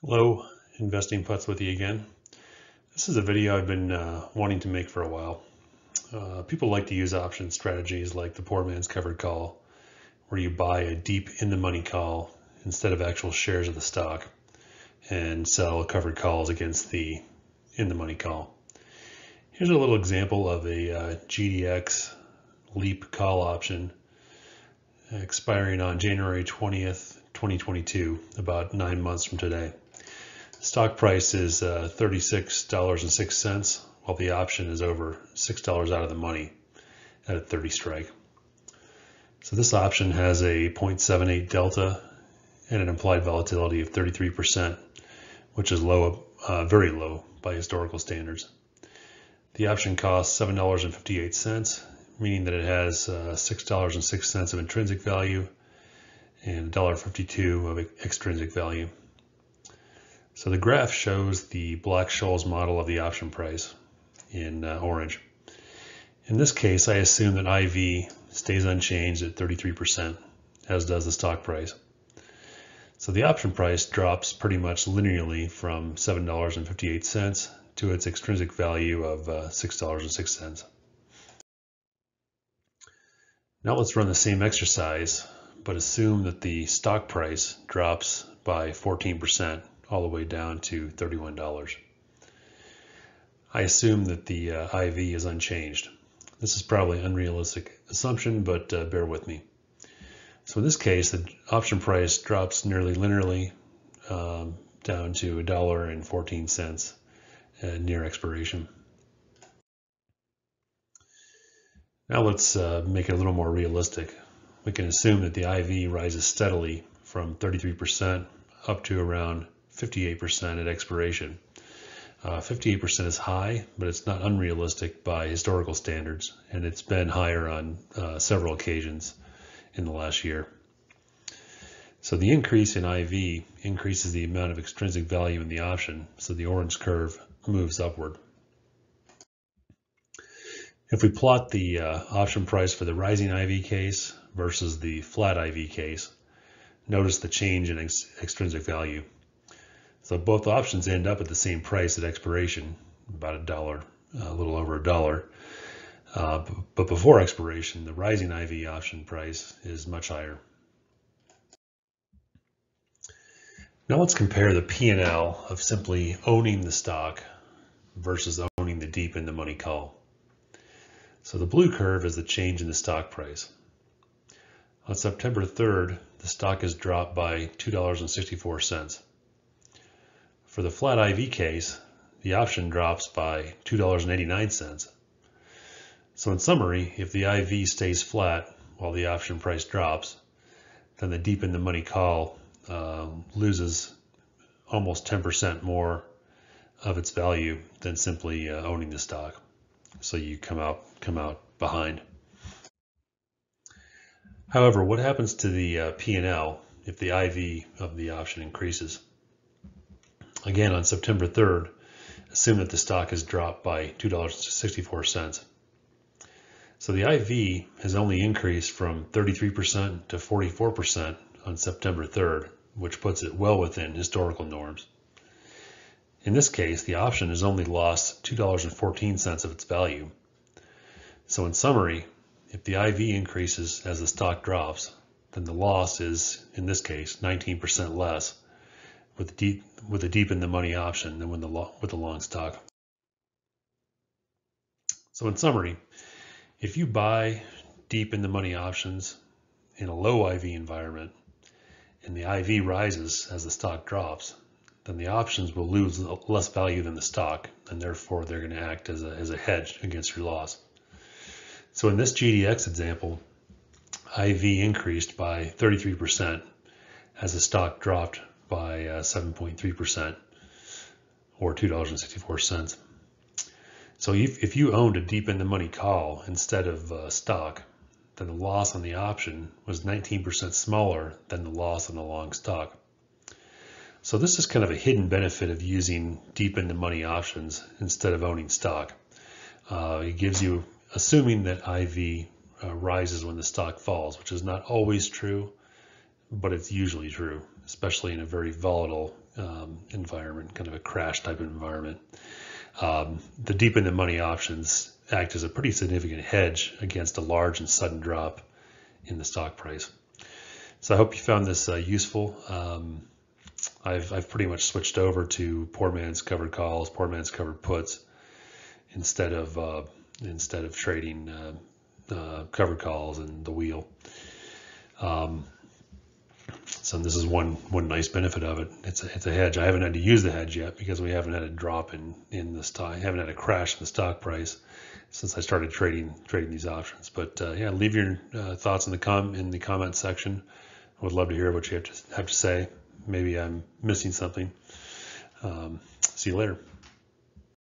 Hello, Investing Putts with you again. This is a video I've been wanting to make for a while. People like to use option strategies like the poor man's covered call, where you buy a deep in the money call instead of actual shares of the stock and sell covered calls against the in the money call. Here's a little example of a GDX leap call option expiring on January 20th, 2022, about 9 months from today. Stock price is $36.06, while the option is over $6 out of the money at a 30 strike. So this option has a 0.78 delta and an implied volatility of 33%, which is low, very low by historical standards. The option costs $7.58, meaning that it has $6.06 of intrinsic value and $1.52 of extrinsic value. So the graph shows the black-scholes model of the option price in orange. In this case, I assume that IV stays unchanged at 33%, as does the stock price. So the option price drops pretty much linearly from $7.58 to its extrinsic value of $6.06. Now let's run the same exercise, but assume that the stock price drops by 14%. All the way down to $31. I assume that the IV is unchanged. This is probably an unrealistic assumption, but bear with me. So in this case, the option price drops nearly linearly down to $1.14 near expiration. Now let's make it a little more realistic. We can assume that the IV rises steadily from 33% up to around 58% at expiration. 58% is high, but it's not unrealistic by historical standards, and it's been higher on several occasions in the last year. So the increase in IV increases the amount of extrinsic value in the option, so the orange curve moves upward. If we plot the option price for the rising IV case versus the flat IV case, notice the change in extrinsic value. So both options end up at the same price at expiration, about $1, a little over $1. But before expiration, the rising IV option price is much higher. Now let's compare the P&L of simply owning the stock versus owning the deep in the money call. So the blue curve is the change in the stock price. On September 3rd, the stock is dropped by $2.64. For the flat IV case, the option drops by $2.89. So in summary, if the IV stays flat while the option price drops, then the deep in the money call loses almost 10% more of its value than simply owning the stock. So you come out behind. However, what happens to the P&L if the IV of the option increases? Again, on September 3rd, assume that the stock is dropped by $2.64. So the IV has only increased from 33% to 44% on September 3rd, which puts it well within historical norms. In this case, the option has only lost $2.14 of its value. So in summary, if the IV increases as the stock drops, then the loss is, in this case, 19% less with the deep in the money option than with the long stock. So in summary, if you buy deep in the money options in a low IV environment and the IV rises as the stock drops, then the options will lose less value than the stock, and therefore they're going to act as a hedge against your loss. So in this GDX example, IV increased by 33% as the stock dropped by 7.3% or $2.64. So if you owned a deep in the money call instead of stock, then the loss on the option was 19% smaller than the loss on the long stock. So this is kind of a hidden benefit of using deep in the money options instead of owning stock. It gives you, assuming that IV rises when the stock falls, which is not always true, but it's usually true. especially in a very volatile environment, kind of a crash type of environment. The deep in the money options act as a pretty significant hedge against a large and sudden drop in the stock price. So I hope you found this useful. I've pretty much switched over to poor man's covered calls, poor man's covered puts, instead of trading covered calls and the wheel. So this is one nice benefit of it. It's a hedge. I haven't had to use the hedge yet because we haven't had a drop in the stock. I haven't had a crash in the stock price since I started trading these options. But yeah, leave your thoughts in the comment section. I would love to hear what you have to say. Maybe I'm missing something. See you later.